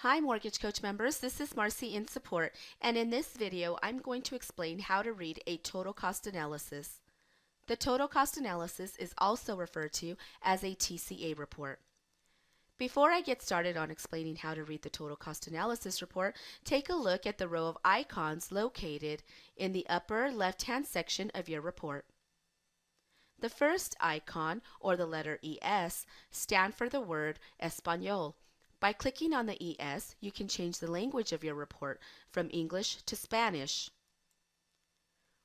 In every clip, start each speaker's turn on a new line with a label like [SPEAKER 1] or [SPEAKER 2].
[SPEAKER 1] Hi Mortgage Coach members, this is Marcy in support, and in this video I'm going to explain how to read a total cost analysis. The total cost analysis is also referred to as a TCA report. Before I get started on explaining how to read the total cost analysis report, take a look at the row of icons located in the upper left-hand section of your report. The first icon, or the letter ES, stands for the word Español. By clicking on the ES, you can change the language of your report from English to Spanish.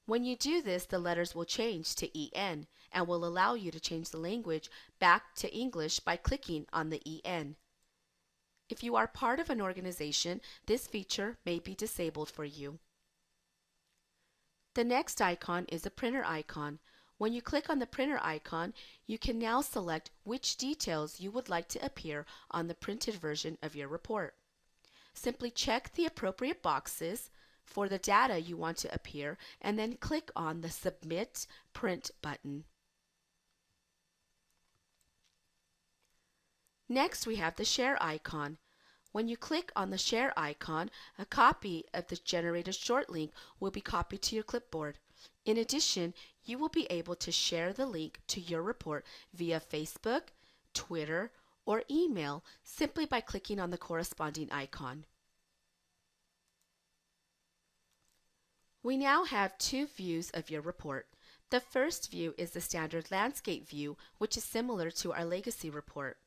[SPEAKER 1] When you do this, the letters will change to EN and will allow you to change the language back to English by clicking on the EN. If you are part of an organization, this feature may be disabled for you. The next icon is a printer icon. When you click on the printer icon, you can now select which details you would like to appear on the printed version of your report. Simply check the appropriate boxes for the data you want to appear and then click on the Submit Print button. Next, we have the share icon. When you click on the share icon, a copy of the generated short link will be copied to your clipboard. In addition, you will be able to share the link to your report via Facebook, Twitter, or email simply by clicking on the corresponding icon. We now have two views of your report. The first view is the standard landscape view, which is similar to our legacy report.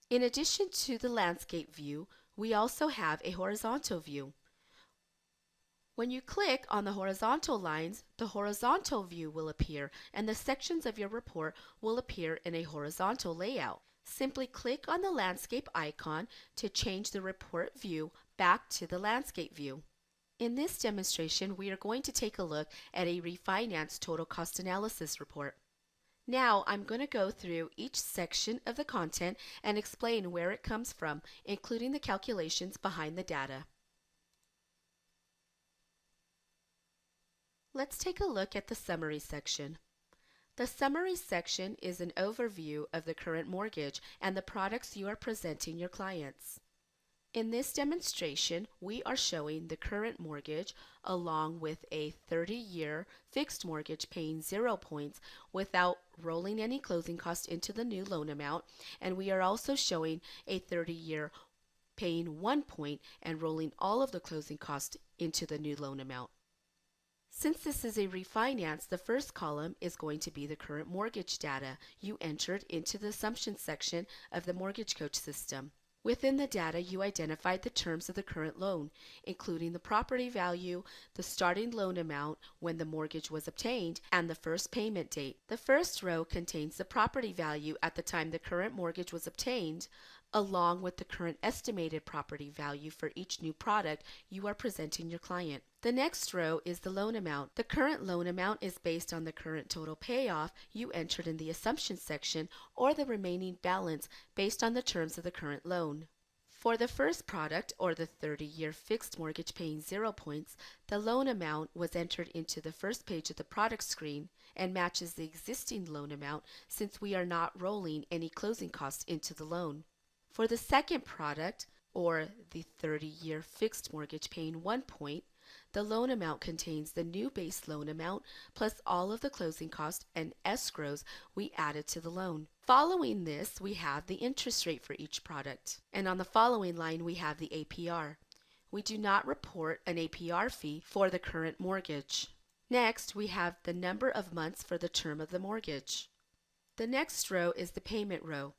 [SPEAKER 1] In addition to the landscape view, we also have a horizontal view. When you click on the horizontal lines, the horizontal view will appear and the sections of your report will appear in a horizontal layout. Simply click on the landscape icon to change the report view back to the landscape view. In this demonstration, we are going to take a look at a refinance total cost analysis report. Now I'm going to go through each section of the content and explain where it comes from, including the calculations behind the data. Let's take a look at the summary section. The summary section is an overview of the current mortgage and the products you are presenting your clients. In this demonstration, we are showing the current mortgage along with a 30-year fixed mortgage paying 0 points without rolling any closing costs into the new loan amount, and we are also showing a 30-year paying 1 point and rolling all of the closing costs into the new loan amount. Since this is a refinance, the first column is going to be the current mortgage data you entered into the assumptions section of the Mortgage Coach system. Within the data, you identified the terms of the current loan, including the property value, the starting loan amount when the mortgage was obtained, and the first payment date. The first row contains the property value at the time the current mortgage was obtained, along with the current estimated property value for each new product you are presenting your client. The next row is the loan amount. The current loan amount is based on the current total payoff you entered in the assumptions section or the remaining balance based on the terms of the current loan. For the first product, or the 30-year fixed mortgage paying 0 points, the loan amount was entered into the first page of the product screen and matches the existing loan amount since we are not rolling any closing costs into the loan. For the second product, or the 30-year fixed mortgage paying 1 point, the loan amount contains the new base loan amount plus all of the closing costs and escrows we added to the loan. Following this, we have the interest rate for each product. And on the following line, we have the APR. We do not report an APR fee for the current mortgage. Next, we have the number of months for the term of the mortgage. The next row is the payment row.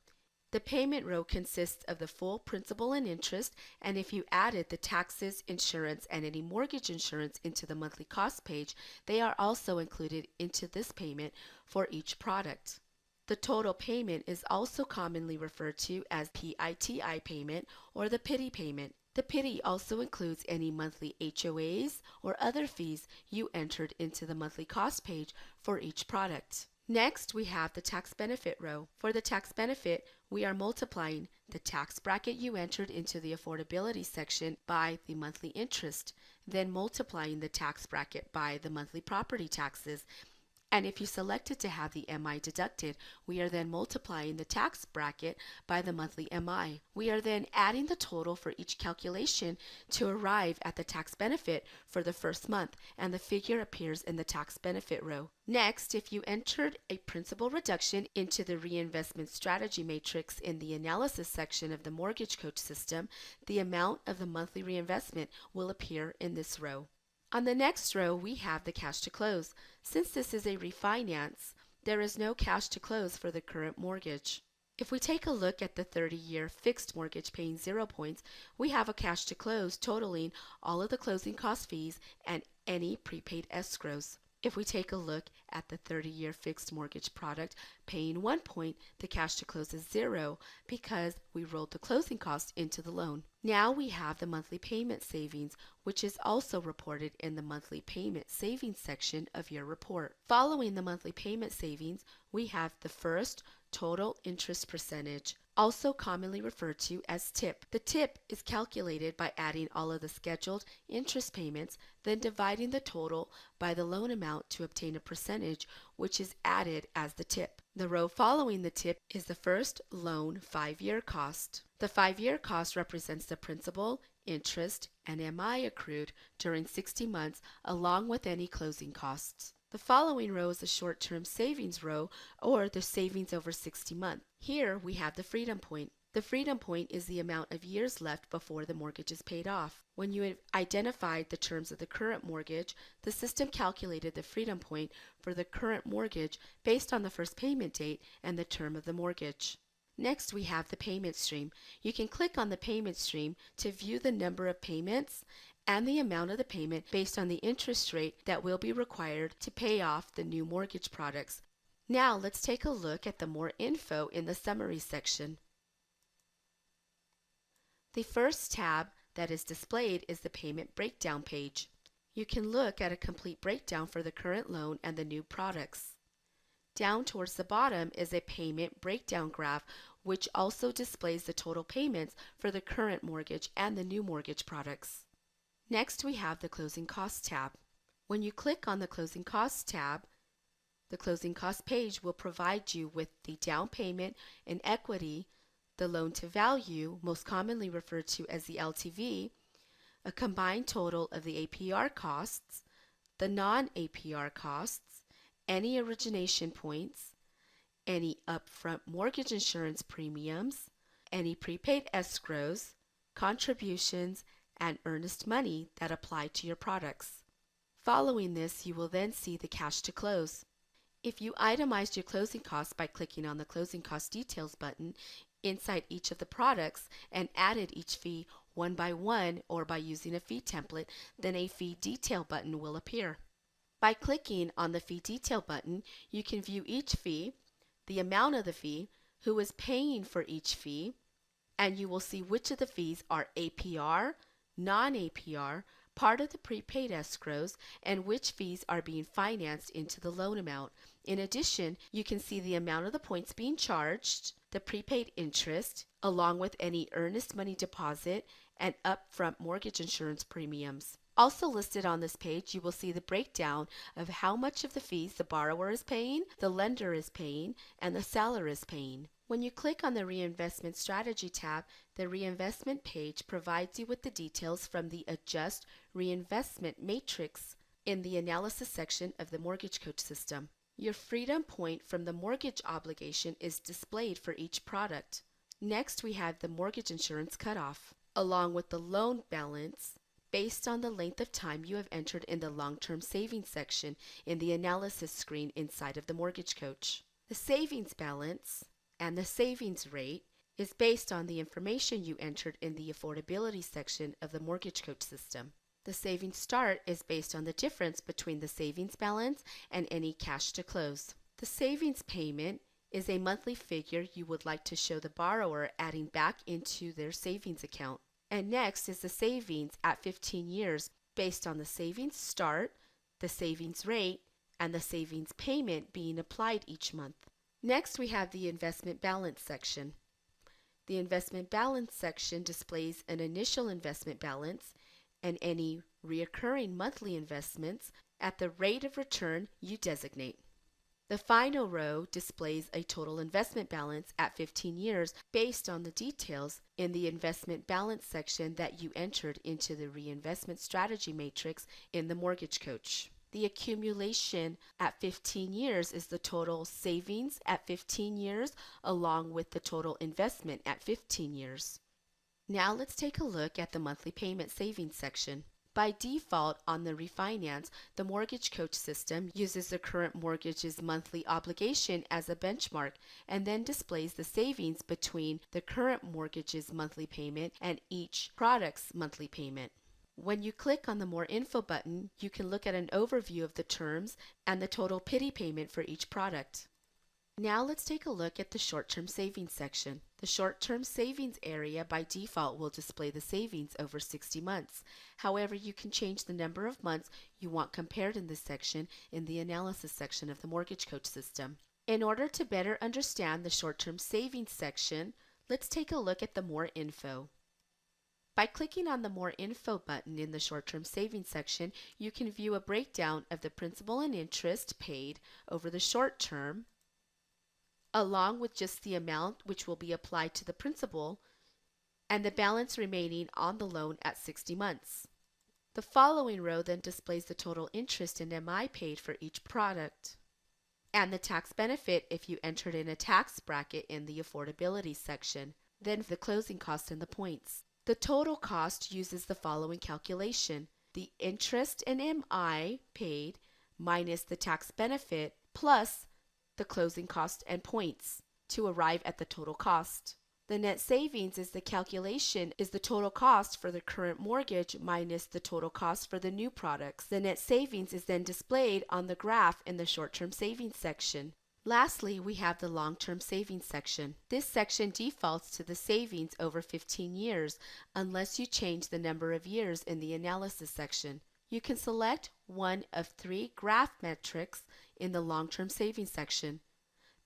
[SPEAKER 1] The payment row consists of the full principal and interest, and if you added the taxes, insurance, and any mortgage insurance into the monthly cost page, they are also included into this payment for each product. The total payment is also commonly referred to as PITI payment or the PITI payment. The PITI also includes any monthly HOAs or other fees you entered into the monthly cost page for each product. Next, we have the tax benefit row. For the tax benefit, we are multiplying the tax bracket you entered into the affordability section by the monthly interest, then multiplying the tax bracket by the monthly property taxes, And if you selected to have the MI deducted, we are then multiplying the tax bracket by the monthly MI. We are then adding the total for each calculation to arrive at the tax benefit for the first month, and the figure appears in the tax benefit row. Next, if you entered a principal reduction into the reinvestment strategy matrix in the analysis section of the Mortgage Coach system, the amount of the monthly reinvestment will appear in this row. On the next row, we have the cash to close. Since this is a refinance, there is no cash to close for the current mortgage. If we take a look at the 30-year fixed mortgage paying 0 points, we have a cash to close totaling all of the closing cost fees and any prepaid escrows. If we take a look at the 30-year fixed mortgage product paying 1 point, the cash to close is 0 because we rolled the closing cost into the loan. Now we have the monthly payment savings, which is also reported in the monthly payment savings section of your report. Following the monthly payment savings, we have the first total interest percentage, also commonly referred to as TIP. The TIP is calculated by adding all of the scheduled interest payments, then dividing the total by the loan amount to obtain a percentage, which is added as the TIP. The row following the TIP is the first loan 5-year cost. The 5-year cost represents the principal, interest, and MI accrued during 60 months along with any closing costs. The following row is the short-term savings row, or the savings over 60 months. Here we have the freedom point. The freedom point is the amount of years left before the mortgage is paid off. When you have identified the terms of the current mortgage, the system calculated the freedom point for the current mortgage based on the first payment date and the term of the mortgage. Next, we have the payment stream. You can click on the payment stream to view the number of payments and the amount of the payment based on the interest rate that will be required to pay off the new mortgage products. Now let's take a look at the more info in the summary section. The first tab that is displayed is the payment breakdown page. You can look at a complete breakdown for the current loan and the new products. Down towards the bottom is a payment breakdown graph, which also displays the total payments for the current mortgage and the new mortgage products. Next, we have the Closing Costs tab. When you click on the Closing Costs tab, the Closing Costs page will provide you with the down payment and equity, the loan to value, most commonly referred to as the LTV, a combined total of the APR costs, the non-APR costs, any origination points, any upfront mortgage insurance premiums, any prepaid escrows, contributions, and earnest money that apply to your products. Following this, you will then see the cash to close. If you itemized your closing costs by clicking on the Closing Cost Details button inside each of the products and added each fee one by one or by using a fee template, then a fee detail button will appear. By clicking on the fee detail button, you can view each fee, the amount of the fee, who is paying for each fee, and you will see which of the fees are APR, non-APR, part of the prepaid escrows, and which fees are being financed into the loan amount. In addition, you can see the amount of the points being charged, the prepaid interest, along with any earnest money deposit and upfront mortgage insurance premiums. Also listed on this page, you will see the breakdown of how much of the fees the borrower is paying, the lender is paying, and the seller is paying. When you click on the Reinvestment Strategy tab, the Reinvestment page provides you with the details from the Adjust Reinvestment Matrix in the Analysis section of the Mortgage Coach system. Your freedom point from the mortgage obligation is displayed for each product. Next, we have the mortgage insurance cutoff, along with the loan balance based on the length of time you have entered in the long-term savings section in the analysis screen inside of the Mortgage Coach. The savings balance and the savings rate is based on the information you entered in the affordability section of the Mortgage Coach system. The savings start is based on the difference between the savings balance and any cash to close. The savings payment is a monthly figure you would like to show the borrower adding back into their savings account. And next is the savings at 15 years based on the savings start, the savings rate, and the savings payment being applied each month. Next, we have the investment balance section. The investment balance section displays an initial investment balance and any recurring monthly investments at the rate of return you designate. The final row displays a total investment balance at 15 years based on the details in the investment balance section that you entered into the reinvestment strategy matrix in the Mortgage Coach. The accumulation at 15 years is the total savings at 15 years along with the total investment at 15 years. Now let's take a look at the monthly payment savings section. By default on the Refinance, the Mortgage Coach system uses the current mortgage's monthly obligation as a benchmark and then displays the savings between the current mortgage's monthly payment and each product's monthly payment. When you click on the More Info button, you can look at an overview of the terms and the total pity payment for each product. Now let's take a look at the short-term savings section. The short-term savings area by default will display the savings over 60 months. However, you can change the number of months you want compared in this section in the analysis section of the Mortgage Coach system. In order to better understand the short-term savings section, let's take a look at the More Info. By clicking on the More Info button in the short-term savings section, you can view a breakdown of the principal and interest paid over the short term, along with just the amount which will be applied to the principal and the balance remaining on the loan at 60 months. The following row then displays the total interest and MI paid for each product and the tax benefit if you entered in a tax bracket in the affordability section, then the closing cost and the points. The total cost uses the following calculation: the interest and MI paid minus the tax benefit plus the closing cost and points to arrive at the total cost. The net savings is the calculation is the total cost for the current mortgage minus the total cost for the new products. The net savings is then displayed on the graph in the short-term savings section. Lastly, we have the long-term savings section. This section defaults to the savings over 15 years unless you change the number of years in the analysis section. You can select one of 3 graph metrics in the long-term savings section.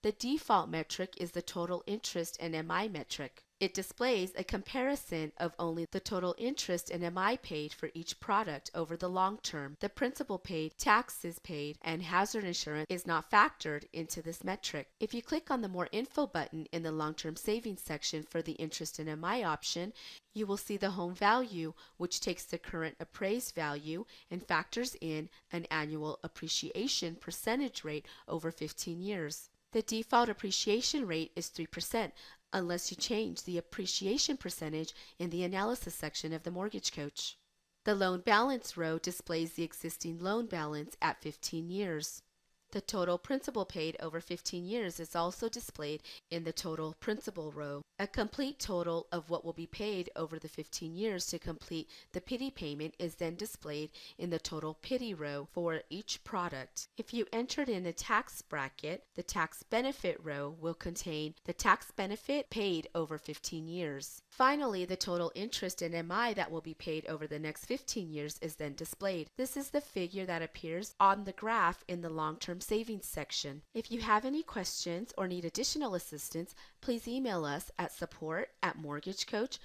[SPEAKER 1] The default metric is the total interest and MI metric. It displays a comparison of only the total interest and MI paid for each product over the long term. The principal paid, taxes paid, and hazard insurance is not factored into this metric. If you click on the More Info button in the long-term savings section for the interest and MI option, you will see the home value, which takes the current appraised value and factors in an annual appreciation percentage rate over 15 years. The default appreciation rate is 3%, unless you change the appreciation percentage in the analysis section of the Mortgage Coach. The loan balance row displays the existing loan balance at 15 years. The total principal paid over 15 years is also displayed in the total principal row. A complete total of what will be paid over the 15 years to complete the pity payment is then displayed in the total pity row for each product. If you entered in a tax bracket, the tax benefit row will contain the tax benefit paid over 15 years. Finally, the total interest and MI that will be paid over the next 15 years is then displayed. This is the figure that appears on the graph in the long-term savings section. If you have any questions or need additional assistance, please email us at support@mortgagecoach.com.